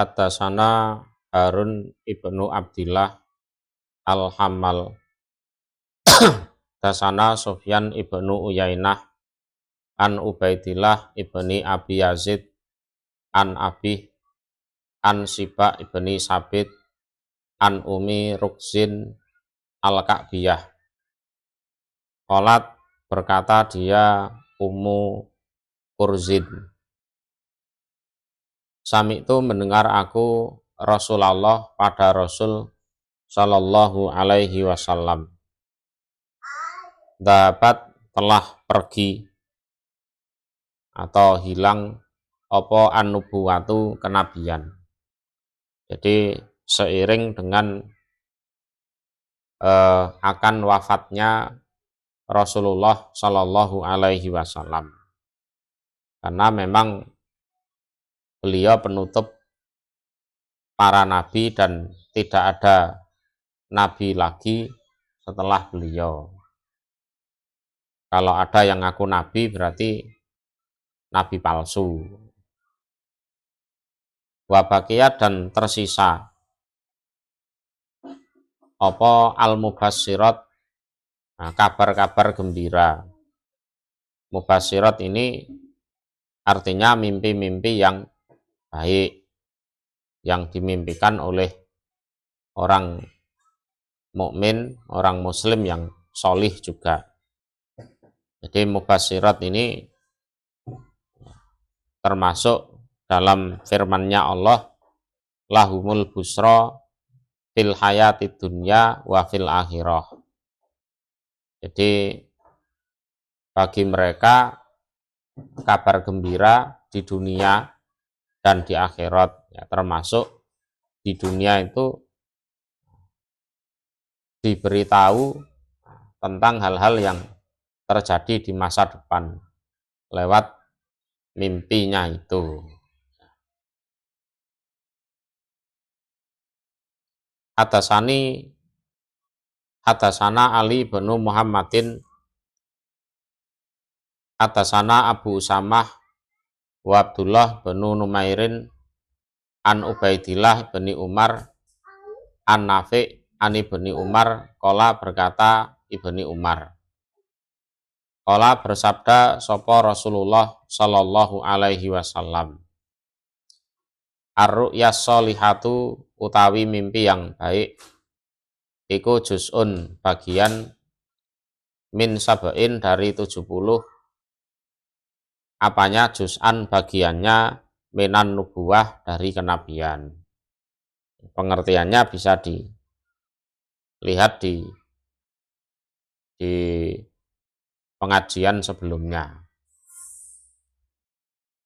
Haddatsana Harun ibnu Abdillah Al-Hammal. Haddatsana Sufyan ibnu Uyainah an Ubaidillah ibni Abi Yazid an Abi an Siba ibni Sabit an Umi Rukzin Al-Ka'biyah. Qalat, berkata dia Ummu Kurzin, Sami itu mendengar aku Rasulullah pada Rasul Sallallahu alaihi wasallam. Dapat telah pergi atau hilang apa an-nubuwatu kenabian. Jadi seiring dengan akan wafatnya Rasulullah Sallallahu alaihi wasallam. Karena memang beliau penutup para nabi dan tidak ada nabi lagi setelah beliau. Kalau ada yang ngaku nabi berarti nabi palsu. Wabakiyat dan tersisa apa al-mubassirat, nah, kabar-kabar gembira. Mubassirat ini artinya mimpi-mimpi yang baik yang dimimpikan oleh orang mukmin, orang muslim yang solih juga. Jadi mubassirat ini termasuk dalam firman-Nya Allah, lahumul busra fil hayati dunya wa fil akhirah. Jadi bagi mereka kabar gembira di dunia dan di akhirat, ya, termasuk di dunia itu diberitahu tentang hal-hal yang terjadi di masa depan lewat mimpinya itu. Haddatsana Ali bin Muhammadin haddatsana Abu Usamah wa Abdullah bin Numairin an Ubaidillah bin Umar an Nafi' an Ibni Umar qala, berkata Ibni Umar, qala bersabda sapa Rasulullah Sallallahu alaihi wasallam, ar-ru'yas sholihatu utawi mimpi yang baik iku juz'un bagian min sab'in dari 70, apanya juz'an bagiannya minan nubuwah dari kenabian. Pengertiannya bisa dilihat di pengajian sebelumnya.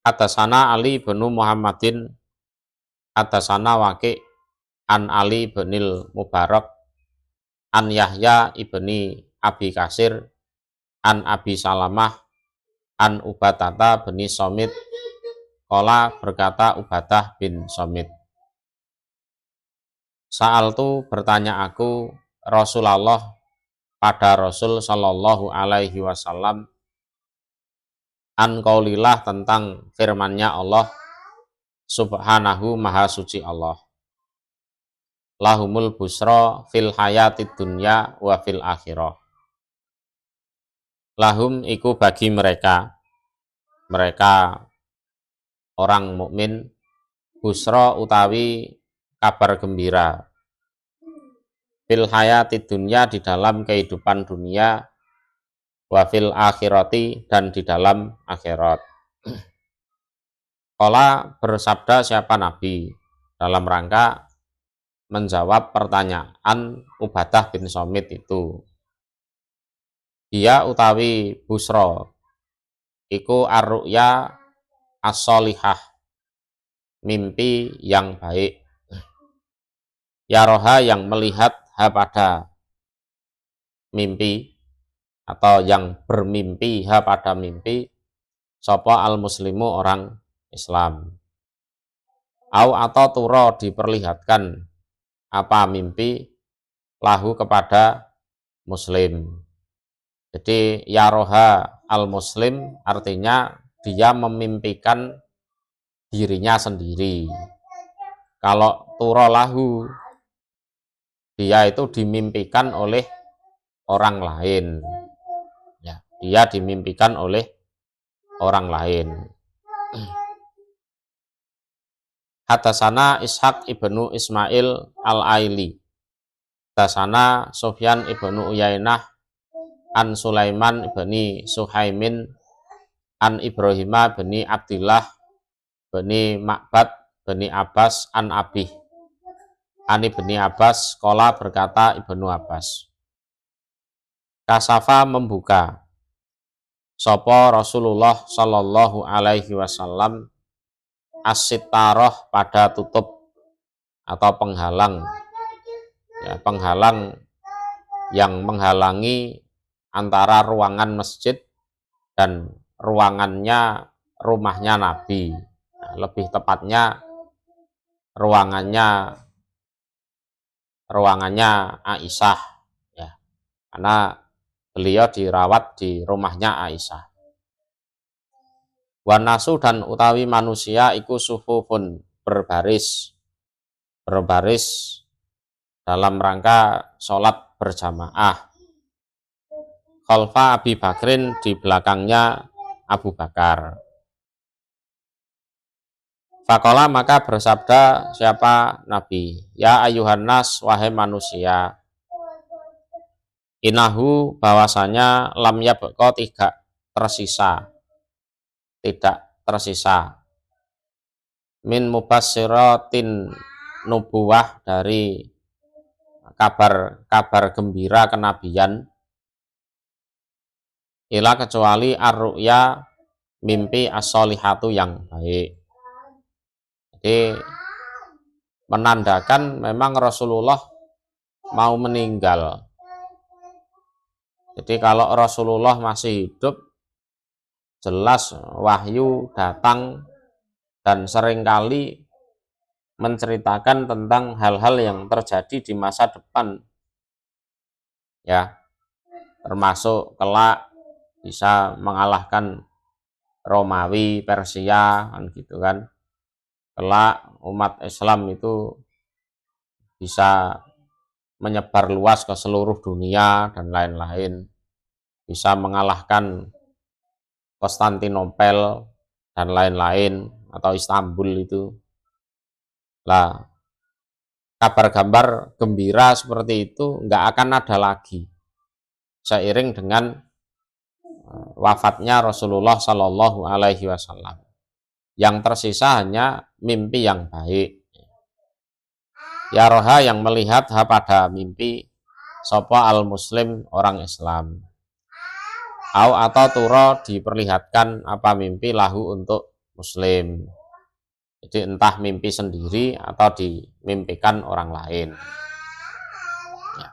Haddatsana Ali bin Muhammadin haddatsana Waqi' an Ali binil Mubarak an Yahya ibni Abi Kasir an Abi Salamah an Ubatata bin Somit qala, berkata Ubadah bin Somit, Sa'altu, bertanya aku Rasulullah pada Rasul Sallallahu alaihi wasallam an qaulillah tentang firman-Nya Allah Subhanahu maha suci Allah, lahumul busra fil hayatid dunya wa fil akhirah. Lahum iku bagi mereka orang mukmin, busra utawi kabar gembira, fil hayatid dunya di dalam kehidupan dunia, wa fil akhirati dan di dalam akhirat. Qala, bersabda siapa Nabi dalam rangka menjawab pertanyaan Ubadah bin Somit itu. Dia utawi busra iku ar-ru'ya as-sholihah, mimpi yang baik, yaroha yang melihat ha pada mimpi atau yang bermimpi ha pada mimpi, sapa al-muslimu orang Islam, au atau turo diperlihatkan apa mimpi, lahu kepada muslim. Jadi yaroha al-muslim artinya dia memimpikan dirinya sendiri. Kalau turolahu, dia itu dimimpikan oleh orang lain. Ya, dia dimimpikan oleh orang lain. Hadasana Ishaq ibnu Ismail al-Aili. Hadasana Sufyan ibnu Uyainah an Sulaiman ibni Suhaimin an Ibrahimah bani Abdillah bani Ma'bad bani Abbas an Abih. Ani bani Abbas kola berkata Ibnu Abbas. Kasafa membuka sopo Rasulullah Shallallahu Alaihi Wasallam as-sitaroh pada tutup atau penghalang, ya, penghalang yang menghalangi antara ruangan masjid dan rumahnya Nabi. Nah, lebih tepatnya ruangannya Aisyah, ya, karena beliau dirawat di rumahnya Aisyah. Wanasu dan utawi manusia iku sufufun berbaris dalam rangka sholat berjamaah. Khalfa Abi Bakrin, di belakangnya Abu Bakar. Fakola maka bersabda siapa Nabi, ya ayuhan nas, wahai manusia, inahu bahwasanya lam yabqa tidak tersisa min mubasyiratin nubuwah, dari kabar gembira kenabian, ila kecuali ar-ru'ya, mimpi as-solihatu yang baik. Jadi menandakan memang Rasulullah mau meninggal. Jadi kalau Rasulullah masih hidup, jelas wahyu datang dan seringkali menceritakan tentang hal-hal yang terjadi di masa depan, ya, termasuk kelak bisa mengalahkan Romawi, Persia, kan gitu kan. Kelak umat Islam itu bisa menyebar luas ke seluruh dunia dan lain-lain, bisa mengalahkan Konstantinopel dan lain-lain, atau Istanbul itu. Lah, kabar-kabar gembira seperti itu nggak akan ada lagi seiring dengan wafatnya Rasulullah Shallallahu Alaihi Wasallam. Yang tersisa hanya mimpi yang baik. Ya roha, yang melihat pada mimpi, sopo al muslim, orang Islam. Atau turo, diperlihatkan apa mimpi lahu, untuk muslim. Jadi entah mimpi sendiri atau dimimpikan orang lain. Ya.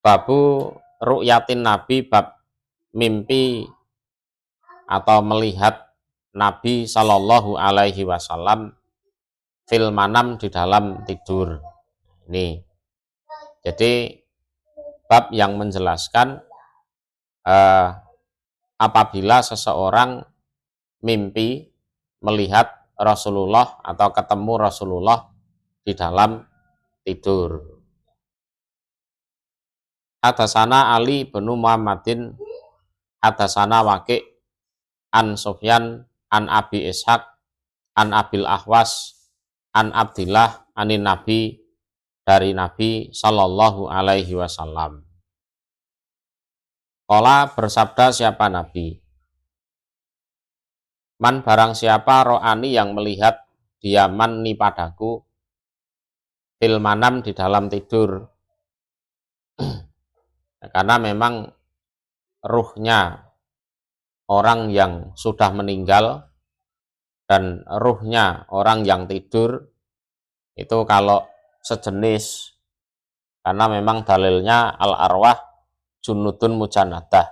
Babu ru'yatin Nabi, bab mimpi atau melihat Nabi Shallallahu Alaihi Wasallam fil manam, di dalam tidur. Ini jadi bab yang menjelaskan apabila seseorang mimpi melihat Rasulullah atau ketemu Rasulullah di dalam tidur. Hadasana Ali bin Muhammadin, hadasana Waqi' an Sufyan an Abi Ishaq an Abil Ahwas an Abdillah anin Nabi, dari Nabi Shallallahu Alaihi Wasallam. Qala, bersabda siapa Nabi, man barang siapa ro'ani, yang melihat dia, man ni padaku, fil manam, di dalam tidur. Karena memang ruhnya orang yang sudah meninggal dan ruhnya orang yang tidur itu kalau sejenis, karena memang dalilnya al arwah junudun mujanadah,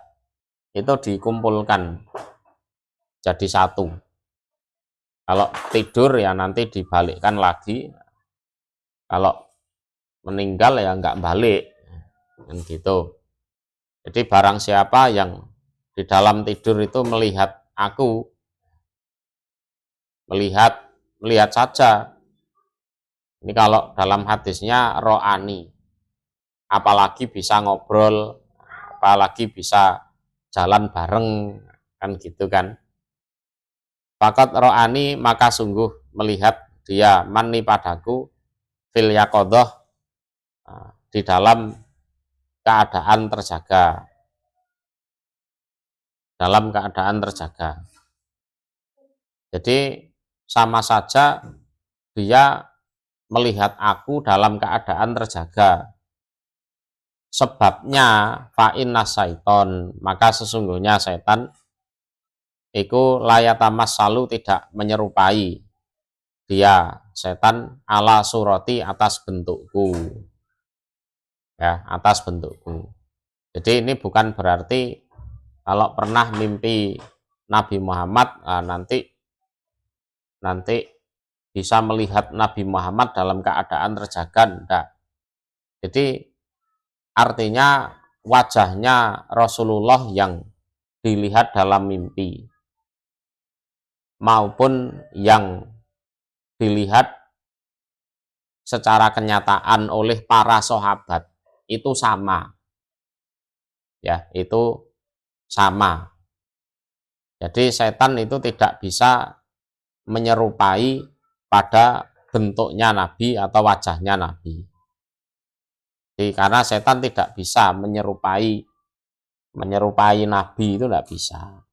itu dikumpulkan jadi satu. Kalau tidur ya nanti dibalikkan lagi, kalau meninggal ya nggak balik, kan gitu. Jadi barang siapa yang di dalam tidur itu melihat aku, melihat melihat saja. Ini kalau dalam hadisnya ro'ani, apalagi bisa ngobrol, apalagi bisa jalan bareng, kan gitu kan. Fakat ro'ani, maka sungguh melihat dia mani padaku fil yaqadhah, di dalam keadaan terjaga, dalam keadaan terjaga. Jadi sama saja dia melihat aku dalam keadaan terjaga. Sebabnya fa'inna syaiton, maka sesungguhnya setan iku layatamas salu, tidak menyerupai dia setan ala surati, atas bentukku, ya, atas bentukku. Jadi ini bukan berarti kalau pernah mimpi Nabi Muhammad, nanti bisa melihat Nabi Muhammad dalam keadaan terjaga, enggak. Jadi artinya wajahnya Rasulullah yang dilihat dalam mimpi maupun yang dilihat secara kenyataan oleh para sahabat itu sama, ya, itu sama. Jadi setan itu tidak bisa menyerupai pada bentuknya Nabi atau wajahnya Nabi. Jadi, karena setan tidak bisa menyerupai Nabi, itu tidak bisa.